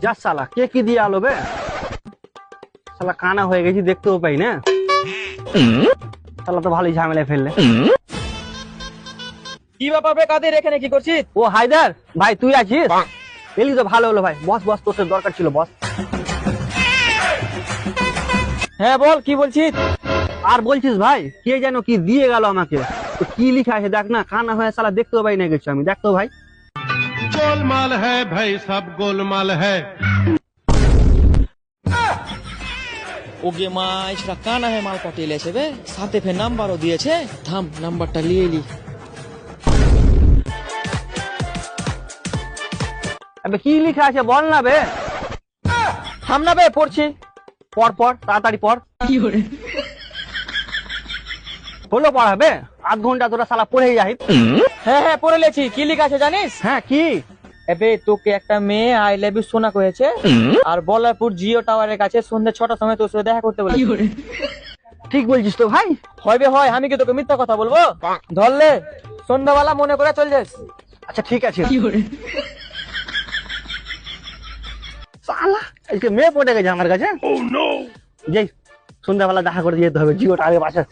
যা শালা কে কি দিয়ে আলো বে, শালা কানা হয়ে গেছি দেখতেও পাই না, শালা তো ভালোই ঝামেলায় ফেললে। কি ব্যাপার বে কাদের এখানে কি করছিস? ও হায়দার ভাই তুই আছিস? এলি তো ভালো হলো ভাই, বস বস তোর সাথে দরকার ছিল বস। হ্যাঁ বল কি বলছিস? আর বলছিস ভাই কে যেন কি দিয়ে গেল আমাকে, তো কি লিখা আছে দেখ না, কানা হয়ে শালা দেখতেও পাই না গেছি আমি, দেখতো ভাই। गोलमाल है भाई, सब गोलमाल है। ওগে মা ইসরা কানা হে মাল পাঠিয়ে লেছে বে, সাথে ফের নাম্বারও দিয়েছে, থাম নাম্বারটা নিয়ে এলি। আবে কি লিখা আছে বল না বে। থাম না বে পড়ছি। পর পর তাড়াতাড়ি পর। হলো পড়াবে, আধ ঘন্টা তোরা শালা পড়ে যাই। হ্যাঁ হ্যাঁ পড়ে লেছি, কি লিখা আছে জানিস? হ্যাঁ কি? এবে তোকে একটা মেয়ে আই লাভ ইউ সোনা কয়েছে, আর বলারপুর জিও টাওয়ারের কাছে সন্ধ্যে 6টার সময় তোর সাথে দেখা করতে বলেছে। ঠিক বলছিস তো ভাই। হয় বে হয়, আমি কি তোকে মিথ্যা কথা বলবো? ধরলে সন্ধ্যাবেলা মনে করে চল যাস। আচ্ছা ঠিক আছে। শালা আজকে মেয়ে পড়ে গেছে আমার কাছে। যাই সন্ধ্যাবেলা দেখা করে যেতে হবে জিওটা আগে বাসা।